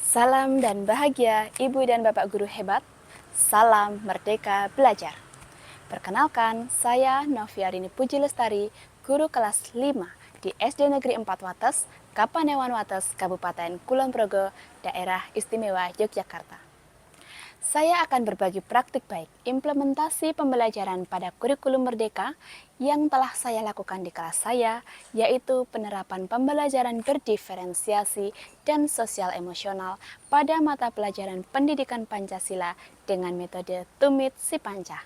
Salam dan bahagia Ibu dan Bapak guru hebat. Salam Merdeka Belajar. Perkenalkan, saya Noviarini Puji Lestari, guru kelas 5 di SD Negeri 4 Wates, Kapanewon Wates, Kabupaten Kulon Progo, Daerah Istimewa Yogyakarta. Saya akan berbagi praktik baik implementasi pembelajaran pada kurikulum Merdeka yang telah saya lakukan di kelas saya, yaitu penerapan pembelajaran berdiferensiasi dan sosial emosional pada mata pelajaran pendidikan Pancasila dengan metode Tumit Si Panca,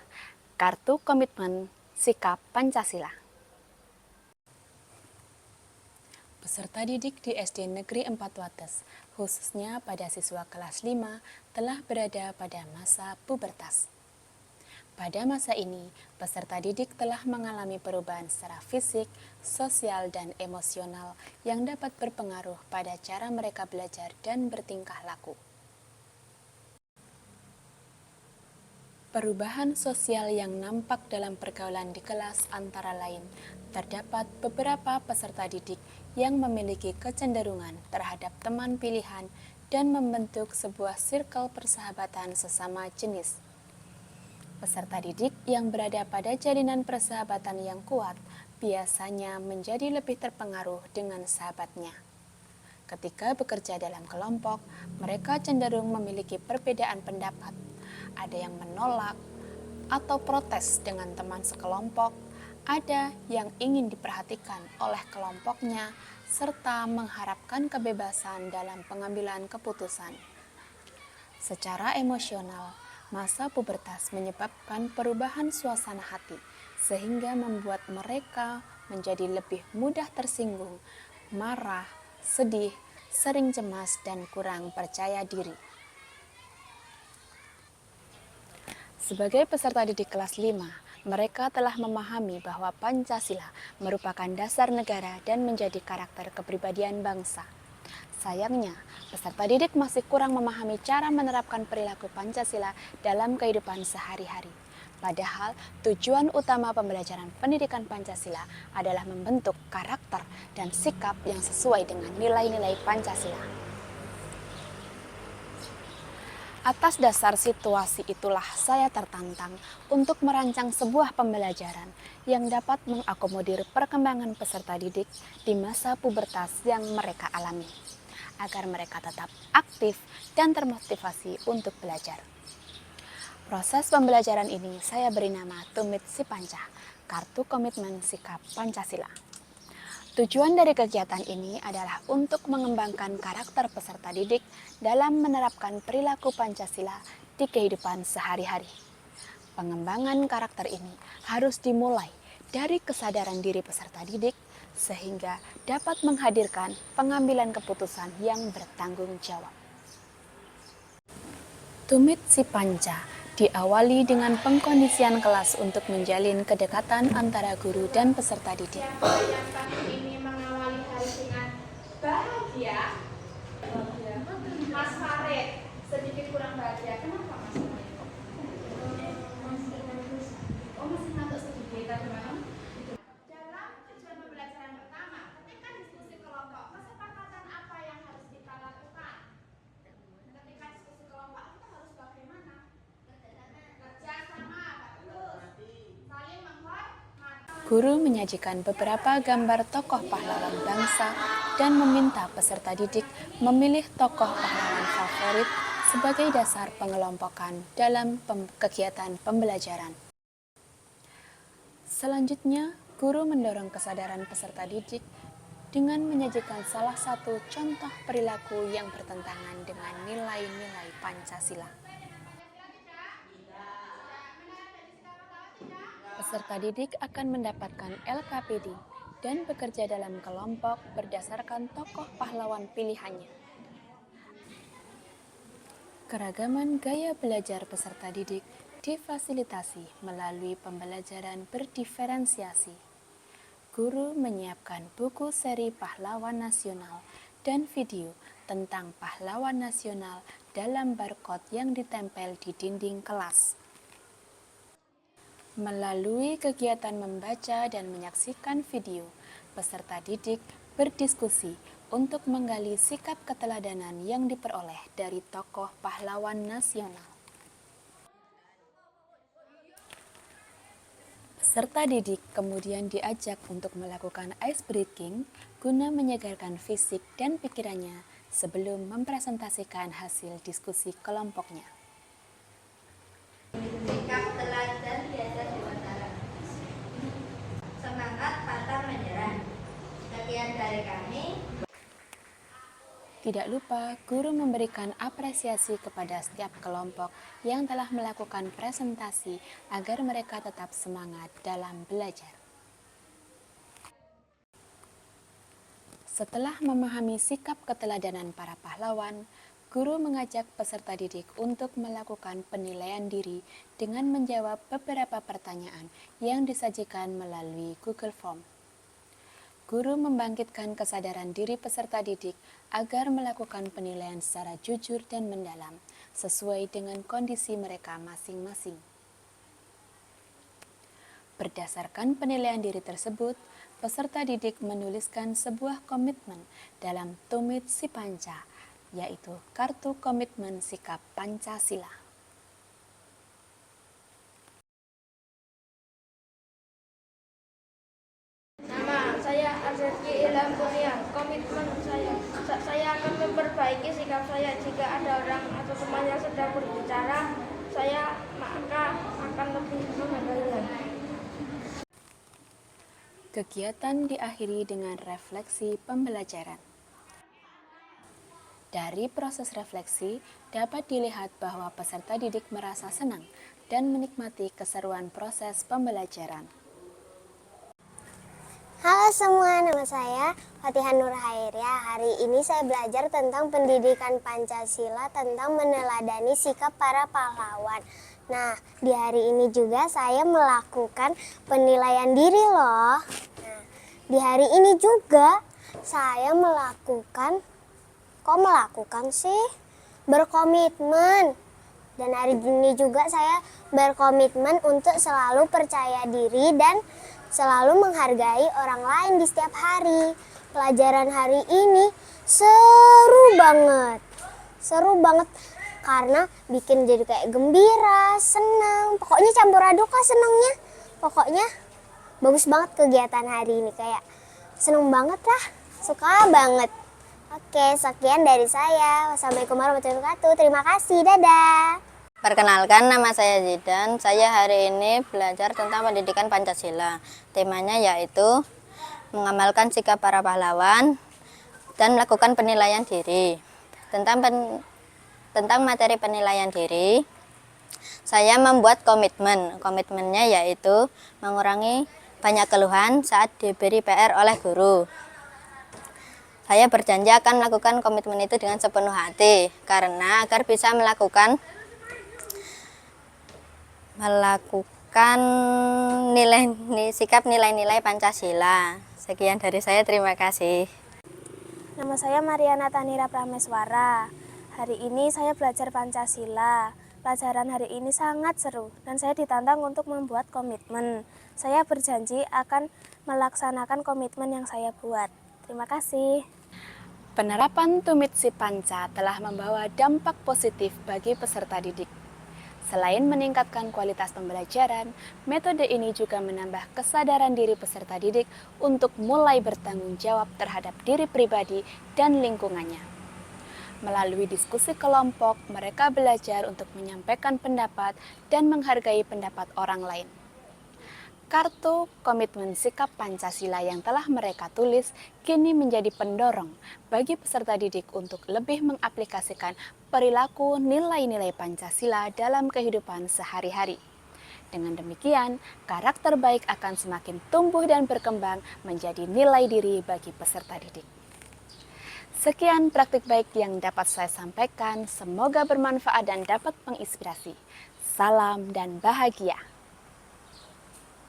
Kartu Komitmen Sikap Pancasila. Peserta didik di SD Negeri 4 Wates, khususnya pada siswa kelas 5, telah berada pada masa pubertas. Pada masa ini, peserta didik telah mengalami perubahan secara fisik, sosial, dan emosional yang dapat berpengaruh pada cara mereka belajar dan bertingkah laku. Perubahan sosial yang nampak dalam pergaulan di kelas antara lain, terdapat beberapa peserta didik yang memiliki kecenderungan terhadap teman pilihan dan membentuk sebuah circle persahabatan sesama jenis. Peserta didik yang berada pada jalinan persahabatan yang kuat biasanya menjadi lebih terpengaruh dengan sahabatnya. Ketika bekerja dalam kelompok, mereka cenderung memiliki perbedaan pendapat. Ada yang menolak atau protes dengan teman sekelompok, ada yang ingin diperhatikan oleh kelompoknya, serta mengharapkan kebebasan dalam pengambilan keputusan. Secara emosional, masa pubertas menyebabkan perubahan suasana hati, sehingga membuat mereka menjadi lebih mudah tersinggung, marah, sedih, sering cemas, dan kurang percaya diri. Sebagai peserta didik kelas 5, mereka telah memahami bahwa Pancasila merupakan dasar negara dan menjadi karakter kepribadian bangsa. Sayangnya, peserta didik masih kurang memahami cara menerapkan perilaku Pancasila dalam kehidupan sehari-hari. Padahal, tujuan utama pembelajaran pendidikan Pancasila adalah membentuk karakter dan sikap yang sesuai dengan nilai-nilai Pancasila. Atas dasar situasi itulah saya tertantang untuk merancang sebuah pembelajaran yang dapat mengakomodir perkembangan peserta didik di masa pubertas yang mereka alami, agar mereka tetap aktif dan termotivasi untuk belajar. Proses pembelajaran ini saya beri nama Tumit Si Panca, Kartu Komitmen Sikap Pancasila. Tujuan dari kegiatan ini adalah untuk mengembangkan karakter peserta didik dalam menerapkan perilaku Pancasila di kehidupan sehari-hari. Pengembangan karakter ini harus dimulai dari kesadaran diri peserta didik sehingga dapat menghadirkan pengambilan keputusan yang bertanggung jawab. Tumit Si Panca diawali dengan pengkondisian kelas untuk menjalin kedekatan antara guru dan peserta didik. Ini mengawali hari dengan bahagia. Mas Farid sedikit kurang bahagia. Kenapa Mas Farid? Masih ngantuk sedikit tadi malam. Dalam tujuan pembelajaran pertama, ketika diskusi kelompok, kesepakatan apa yang harus kita lakukan? Ketika diskusi kelompok, kita harus bagaimana? Kerja sama, bagus. Saling menghormati. Guru menyajikan beberapa gambar tokoh pahlawan bangsa dan meminta peserta didik memilih tokoh pahlawan favorit sebagai dasar pengelompokan dalam kegiatan pembelajaran. Selanjutnya, guru mendorong kesadaran peserta didik dengan menyajikan salah satu contoh perilaku yang bertentangan dengan nilai-nilai Pancasila. Peserta didik akan mendapatkan LKPD dan bekerja dalam kelompok berdasarkan tokoh pahlawan pilihannya. Keragaman gaya belajar peserta didik difasilitasi melalui pembelajaran berdiferensiasi. Guru menyiapkan buku seri pahlawan nasional dan video tentang pahlawan nasional dalam barcode yang ditempel di dinding kelas. Melalui kegiatan membaca dan menyaksikan video, peserta didik berdiskusi untuk menggali sikap keteladanan yang diperoleh dari tokoh pahlawan nasional. Peserta didik kemudian diajak untuk melakukan ice breaking guna menyegarkan fisik dan pikirannya sebelum mempresentasikan hasil diskusi kelompoknya. Sikap teladan tiada dua cara. Semangat pantang menyerah. Sekian dari kami. Tidak lupa, guru memberikan apresiasi kepada setiap kelompok yang telah melakukan presentasi agar mereka tetap semangat dalam belajar. Setelah memahami sikap keteladanan para pahlawan, guru mengajak peserta didik untuk melakukan penilaian diri dengan menjawab beberapa pertanyaan yang disajikan melalui Google Form. Guru membangkitkan kesadaran diri peserta didik agar melakukan penilaian secara jujur dan mendalam, sesuai dengan kondisi mereka masing-masing. Berdasarkan penilaian diri tersebut, peserta didik menuliskan sebuah komitmen dalam Tumit Si Panca, yaitu Kartu Komitmen Sikap Pancasila. Nama saya Arzaki Ilham Kurnia. Komitmen saya akan memperbaiki sikap saya. Jika ada orang atau teman yang sedang berbicara, saya maka akan lebih menghargainya. Kegiatan diakhiri dengan refleksi pembelajaran. Dari proses refleksi, dapat dilihat bahwa peserta didik merasa senang dan menikmati keseruan proses pembelajaran. Halo semua, nama saya Fatihan Nur Hairia. Hari ini saya belajar tentang pendidikan Pancasila, tentang meneladani sikap para pahlawan. Nah, di hari ini juga saya melakukan penilaian diri loh. Nah, di hari ini juga saya berkomitmen. Dan hari ini juga saya berkomitmen untuk selalu percaya diri dan selalu menghargai orang lain di setiap hari. Pelajaran hari ini seru banget karena bikin jadi kayak gembira, senang. Pokoknya campur aduk lah senangnya. Pokoknya bagus banget kegiatan hari ini, kayak seneng banget lah, suka banget. Oke, sekian dari saya. Wassalamualaikum warahmatullahi wabarakatuh. Terima kasih, dadah. Perkenalkan, nama saya Zidan. Saya hari ini belajar tentang pendidikan Pancasila. Temanya yaitu mengamalkan sikap para pahlawan dan melakukan penilaian diri. Tentang materi penilaian diri, saya membuat komitmen. Komitmennya yaitu mengurangi banyak keluhan saat diberi PR oleh guru. Saya berjanji akan melakukan komitmen itu dengan sepenuh hati, karena agar bisa melakukan sikap nilai-nilai Pancasila. Sekian dari saya, terima kasih. Nama saya Mariana Tanira Prameswara. Hari ini saya belajar Pancasila. Pelajaran hari ini sangat seru dan saya ditantang untuk membuat komitmen. Saya berjanji akan melaksanakan komitmen yang saya buat. Terima kasih. Penerapan Tumit Si Panca telah membawa dampak positif bagi peserta didik. Selain meningkatkan kualitas pembelajaran, metode ini juga menambah kesadaran diri peserta didik untuk mulai bertanggung jawab terhadap diri pribadi dan lingkungannya. Melalui diskusi kelompok, mereka belajar untuk menyampaikan pendapat dan menghargai pendapat orang lain. Kartu Komitmen Sikap Pancasila yang telah mereka tulis kini menjadi pendorong bagi peserta didik untuk lebih mengaplikasikan perilaku nilai-nilai Pancasila dalam kehidupan sehari-hari. Dengan demikian, karakter baik akan semakin tumbuh dan berkembang menjadi nilai diri bagi peserta didik. Sekian praktik baik yang dapat saya sampaikan, semoga bermanfaat dan dapat menginspirasi. Salam dan bahagia.